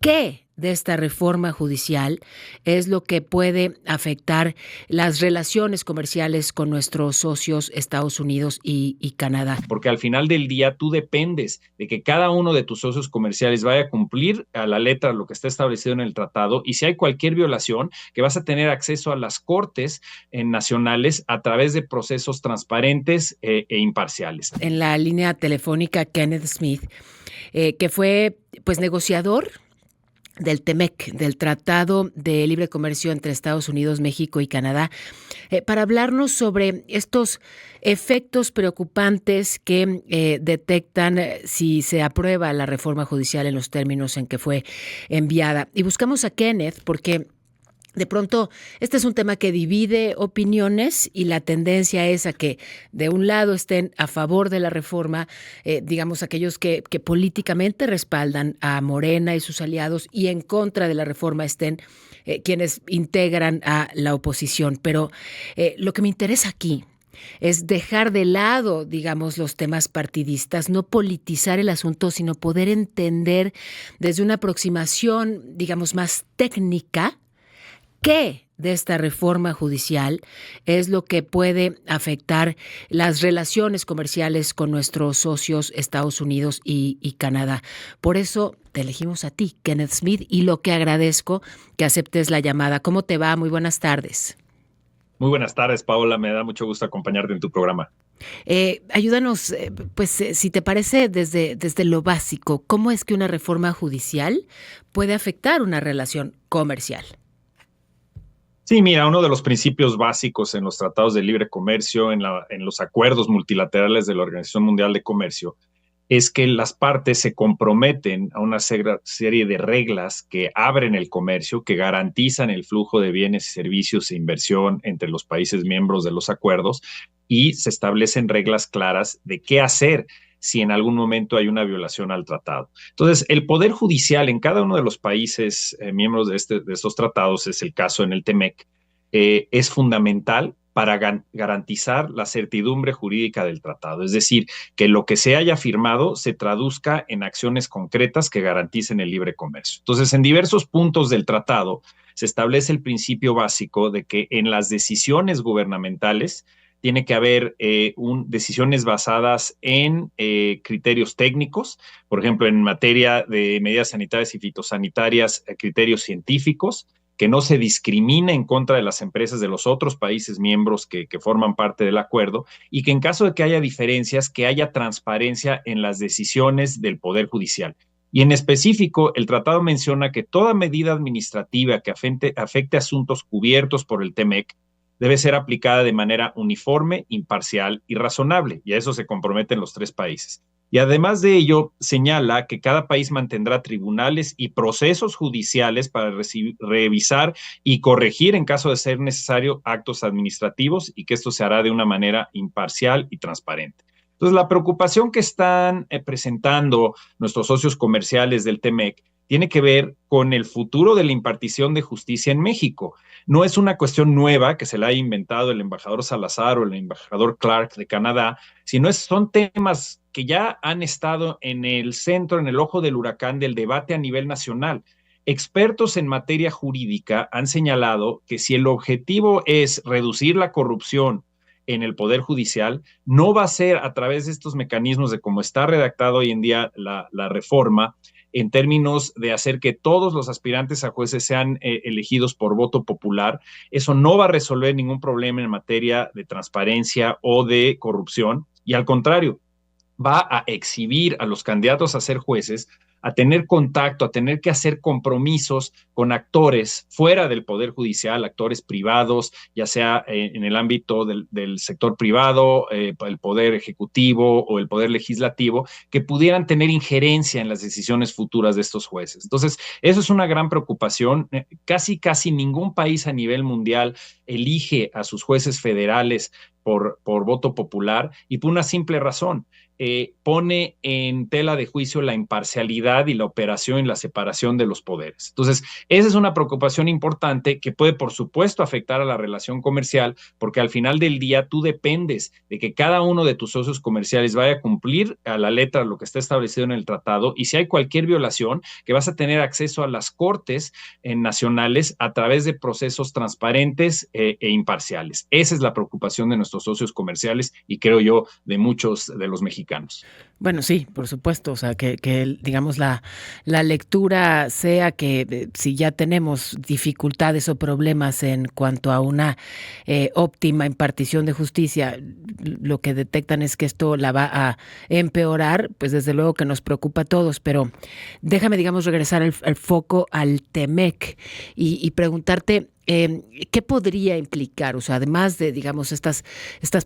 ¿Qué de esta reforma judicial es lo que puede afectar las relaciones comerciales con nuestros socios Estados Unidos y Canadá? Porque al final del día tú dependes de que cada uno de tus socios comerciales vaya a cumplir a la letra lo que está establecido en el tratado, y si hay cualquier violación, que vas a tener acceso a las cortes nacionales a través de procesos transparentes e imparciales. En la línea telefónica, Kenneth Smith, que fue pues negociador del TEMEC, del Tratado de Libre Comercio entre Estados Unidos, México y Canadá, para hablarnos sobre estos efectos preocupantes que detectan si se aprueba la reforma judicial en los términos en que fue enviada. Y buscamos a Kenneth porque de pronto, este es un tema que divide opiniones y la tendencia es a que de un lado estén a favor de la reforma, digamos, aquellos que políticamente respaldan a Morena y sus aliados, y en contra de la reforma estén quienes integran a la oposición. Pero lo que me interesa aquí es dejar de lado, digamos, los temas partidistas, no politizar el asunto, sino poder entender desde una aproximación, digamos, más técnica, ¿qué de esta reforma judicial es lo que puede afectar las relaciones comerciales con nuestros socios Estados Unidos y Canadá? Por eso te elegimos a ti, Kenneth Smith, y lo que agradezco que aceptes la llamada. ¿Cómo te va? Muy buenas tardes. Muy buenas tardes, Paola. Me da mucho gusto acompañarte en tu programa. Ayúdanos, si te parece, desde lo básico, ¿cómo es que una reforma judicial puede afectar una relación comercial? Sí, mira, uno de los principios básicos en los tratados de libre comercio, en los acuerdos multilaterales de la Organización Mundial de Comercio, es que las partes se comprometen a una serie de reglas que abren el comercio, que garantizan el flujo de bienes, servicios e inversión entre los países miembros de los acuerdos, y se establecen reglas claras de qué hacer si en algún momento hay una violación al tratado. Entonces, el Poder Judicial en cada uno de los países miembros de estos tratados, es el caso en el TEMEC, es fundamental para garantizar la certidumbre jurídica del tratado. Es decir, que lo que se haya firmado se traduzca en acciones concretas que garanticen el libre comercio. Entonces, en diversos puntos del tratado se establece el principio básico de que en las decisiones gubernamentales tiene que haber decisiones basadas en criterios técnicos, por ejemplo, en materia de medidas sanitarias y fitosanitarias, criterios científicos, que no se discrimine en contra de las empresas de los otros países miembros que forman parte del acuerdo, y que en caso de que haya diferencias, que haya transparencia en las decisiones del Poder Judicial. Y en específico, el tratado menciona que toda medida administrativa que afecte asuntos cubiertos por el TEMEC debe ser aplicada de manera uniforme, imparcial y razonable, y a eso se comprometen los tres países. Y además de ello, señala que cada país mantendrá tribunales y procesos judiciales para revisar y corregir, en caso de ser necesario, actos administrativos, y que esto se hará de una manera imparcial y transparente. Entonces, la preocupación que están presentando nuestros socios comerciales del TEMEC tiene que ver con el futuro de la impartición de justicia en México. No es una cuestión nueva que se la haya inventado el embajador Salazar o el embajador Clark de Canadá, sino son temas que ya han estado en el centro, en el ojo del huracán del debate a nivel nacional. Expertos en materia jurídica han señalado que si el objetivo es reducir la corrupción en el Poder Judicial, no va a ser a través de estos mecanismos de cómo está redactado hoy en día la reforma, en términos de hacer que todos los aspirantes a jueces sean elegidos por voto popular. Eso no va a resolver ningún problema en materia de transparencia o de corrupción, y al contrario, va a exhibir a los candidatos a ser jueces a tener contacto, a tener que hacer compromisos con actores fuera del Poder Judicial, actores privados, ya sea en el ámbito del sector privado, el Poder Ejecutivo o el Poder Legislativo, que pudieran tener injerencia en las decisiones futuras de estos jueces. Entonces, eso es una gran preocupación. Casi ningún país a nivel mundial elige a sus jueces federales por voto popular y por una simple razón. Pone en tela de juicio la imparcialidad y la operación y la separación de los poderes. Entonces, esa es una preocupación importante que puede, por supuesto, afectar a la relación comercial, porque al final del día tú dependes de que cada uno de tus socios comerciales vaya a cumplir a la letra lo que está establecido en el tratado, y si hay cualquier violación, que vas a tener acceso a las cortes nacionales a través de procesos transparentes e imparciales. Esa es la preocupación de nuestros socios comerciales y creo yo de muchos de los mexicanos. Bueno, sí, por supuesto, o sea, que digamos la lectura sea que si ya tenemos dificultades o problemas en cuanto a una óptima impartición de justicia, lo que detectan es que esto la va a empeorar, pues desde luego que nos preocupa a todos, pero déjame, digamos, regresar el foco al TEMEC y preguntarte, ¿qué podría implicar? O sea, además de, digamos, estas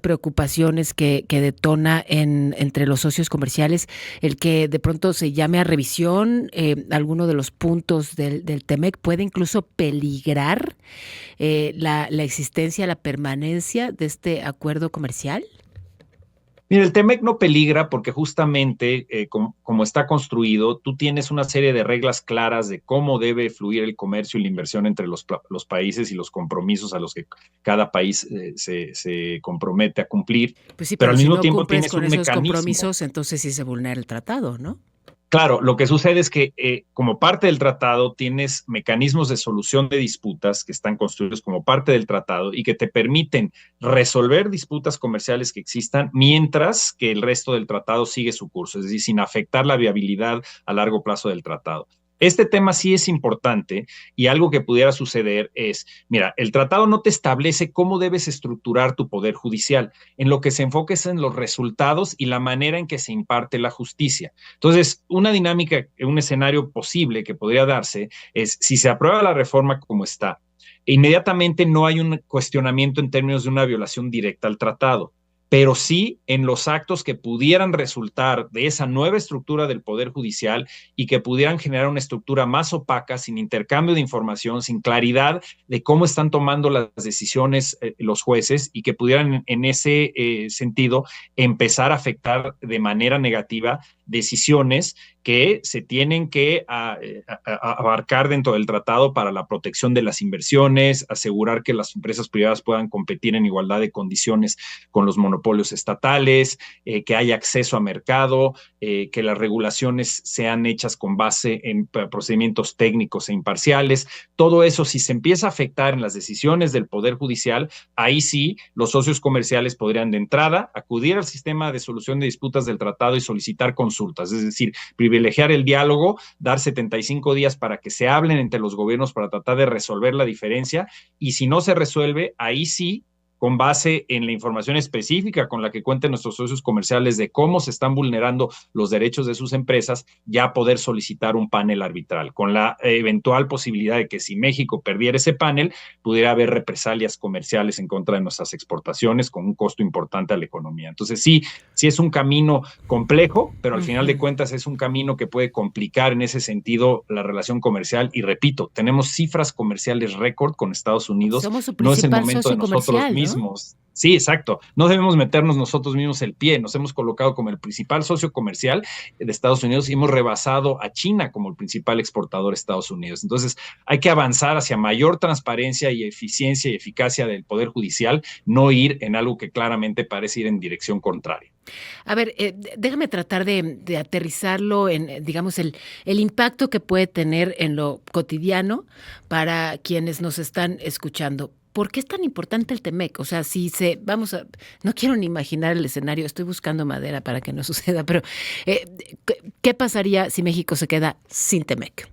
preocupaciones que detona entre los socios comerciales, el que de pronto se llame a revisión alguno de los puntos del TEMEC, ¿puede incluso peligrar la existencia, la permanencia de este acuerdo comercial? Mira, el TEMEC no peligra porque justamente como está construido, tú tienes una serie de reglas claras de cómo debe fluir el comercio y la inversión entre los países y los compromisos a los que cada país se compromete a cumplir, Pues sí, pero pero al si mismo no tiempo cumples tienes con un esos mecanismo. compromisos, entonces sí se vulnera el tratado, ¿no? Claro, lo que sucede es que como parte del tratado tienes mecanismos de solución de disputas que están construidos como parte del tratado y que te permiten resolver disputas comerciales que existan mientras que el resto del tratado sigue su curso, es decir, sin afectar la viabilidad a largo plazo del tratado. Este tema sí es importante y algo que pudiera suceder es, mira, el tratado no te establece cómo debes estructurar tu poder judicial, en lo que se enfoca es en los resultados y la manera en que se imparte la justicia. Entonces, una dinámica, un escenario posible que podría darse es si se aprueba la reforma como está, inmediatamente no hay un cuestionamiento en términos de una violación directa al tratado, pero sí en los actos que pudieran resultar de esa nueva estructura del Poder Judicial y que pudieran generar una estructura más opaca, sin intercambio de información, sin claridad de cómo están tomando las decisiones los jueces y que pudieran en ese sentido empezar a afectar de manera negativa decisiones que se tienen que abarcar dentro del tratado para la protección de las inversiones, asegurar que las empresas privadas puedan competir en igualdad de condiciones con los monopolios estatales, que haya acceso a mercado, que las regulaciones sean hechas con base en procedimientos técnicos e imparciales. Todo eso, si se empieza a afectar en las decisiones del Poder Judicial, ahí sí los socios comerciales podrían de entrada acudir al sistema de solución de disputas del tratado y solicitar consultas, es decir, privilegiar el diálogo, dar 75 días para que se hablen entre los gobiernos para tratar de resolver la diferencia, y si no se resuelve, ahí sí, con base en la información específica con la que cuenten nuestros socios comerciales de cómo se están vulnerando los derechos de sus empresas, ya poder solicitar un panel arbitral, con la eventual posibilidad de que si México perdiera ese panel, pudiera haber represalias comerciales en contra de nuestras exportaciones con un costo importante a la economía. Entonces sí es un camino complejo, pero al final de cuentas es un camino que puede complicar en ese sentido la relación comercial. Y repito, tenemos cifras comerciales récord con Estados Unidos. Somos su No es el principal momento de socio nosotros comercial, ¿no? mismos. Sí, exacto. No debemos meternos nosotros mismos el pie. Nos hemos colocado como el principal socio comercial de Estados Unidos y hemos rebasado a China como el principal exportador de Estados Unidos. Entonces, hay que avanzar hacia mayor transparencia y eficiencia y eficacia del Poder Judicial, no ir en algo que claramente parece ir en dirección contraria. A ver, déjame tratar de aterrizarlo en, digamos, el impacto que puede tener en lo cotidiano para quienes nos están escuchando. ¿Por qué es tan importante el TEMEC? O sea, no quiero ni imaginar el escenario, estoy buscando madera para que no suceda, pero eh, ¿qué pasaría si México se queda sin TEMEC?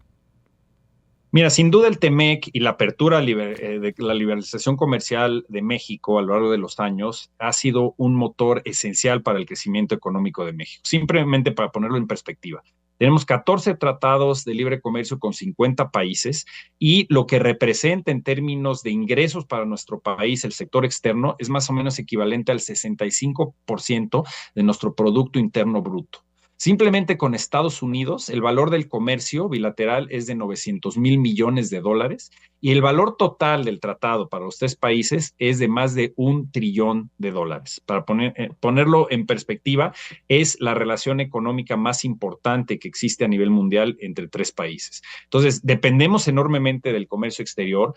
Mira, sin duda el TEMEC y la apertura de la liberalización comercial de México a lo largo de los años ha sido un motor esencial para el crecimiento económico de México. Simplemente para ponerlo en perspectiva, tenemos 14 tratados de libre comercio con 50 países y lo que representa en términos de ingresos para nuestro país, el sector externo, es más o menos equivalente al 65% de nuestro Producto Interno Bruto. Simplemente con Estados Unidos, el valor del comercio bilateral es de 900 mil millones de dólares y el valor total del tratado para los tres países es de más de $1 trillón. Para ponerlo en perspectiva, es la relación económica más importante que existe a nivel mundial entre tres países. Entonces, dependemos enormemente del comercio exterior.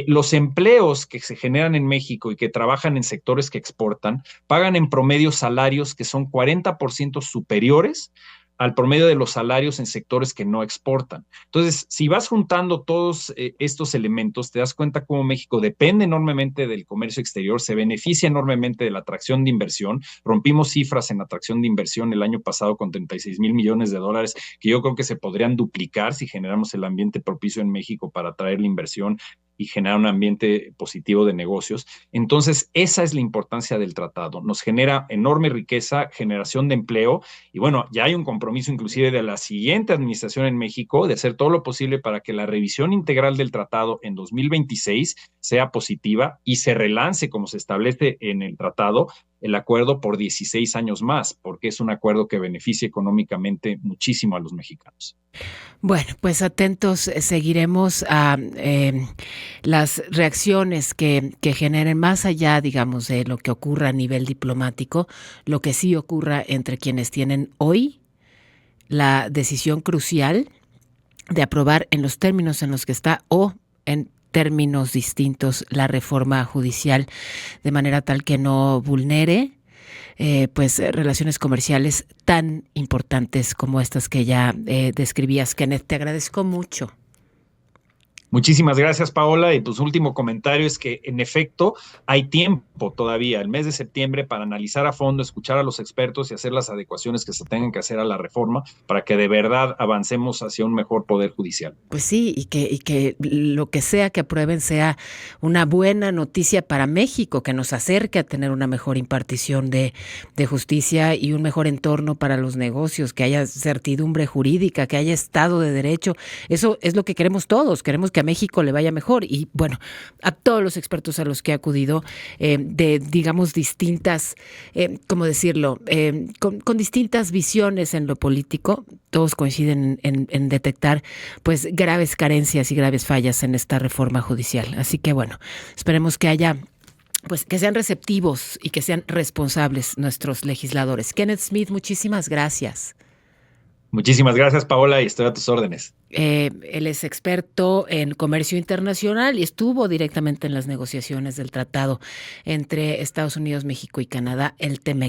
Los empleos que se generan en México y que trabajan en sectores que exportan pagan en promedio salarios que son 40% superiores al promedio de los salarios en sectores que no exportan. Entonces, si vas juntando todos estos elementos, te das cuenta cómo México depende enormemente del comercio exterior, se beneficia enormemente de la atracción de inversión. Rompimos cifras en atracción de inversión el año pasado con 36 mil millones de dólares, que yo creo que se podrían duplicar si generamos el ambiente propicio en México para atraer la inversión y generar un ambiente positivo de negocios. Entonces, esa es la importancia del tratado. Nos genera enorme riqueza, generación de empleo, y bueno, ya hay un compromiso inclusive de la siguiente administración en México de hacer todo lo posible para que la revisión integral del tratado en 2026 sea positiva y se relance, como se establece en el tratado, el acuerdo por 16 años más, porque es un acuerdo que beneficia económicamente muchísimo a los mexicanos. Bueno, pues atentos seguiremos a las reacciones que generen más allá, digamos, de lo que ocurra a nivel diplomático, lo que sí ocurra entre quienes tienen hoy la decisión crucial de aprobar en los términos en los que está o en términos distintos la reforma judicial de manera tal que no vulnere pues relaciones comerciales tan importantes como estas que ya describías. Kenneth, te agradezco mucho. Muchísimas gracias, Paola. Y pues último comentario es que en efecto hay tiempo todavía, el mes de septiembre, para analizar a fondo, escuchar a los expertos y hacer las adecuaciones que se tengan que hacer a la reforma para que de verdad avancemos hacia un mejor poder judicial. Pues sí, y que lo que sea que aprueben sea una buena noticia para México, que nos acerque a tener una mejor impartición de justicia y un mejor entorno para los negocios, que haya certidumbre jurídica, que haya Estado de Derecho. Eso es lo que queremos todos. Queremos que a México le vaya mejor. Y bueno, a todos los expertos a los que he acudido, de, digamos, distintas, ¿cómo decirlo? Con distintas visiones en lo político, todos coinciden en detectar pues graves carencias y graves fallas en esta reforma judicial. Así que bueno, esperemos que haya, pues que sean receptivos y que sean responsables nuestros legisladores. Kenneth Smith, muchísimas gracias. Muchísimas gracias, Paola, y estoy a tus órdenes. Él es experto en comercio internacional y estuvo directamente en las negociaciones del tratado entre Estados Unidos, México y Canadá, el TEMEC.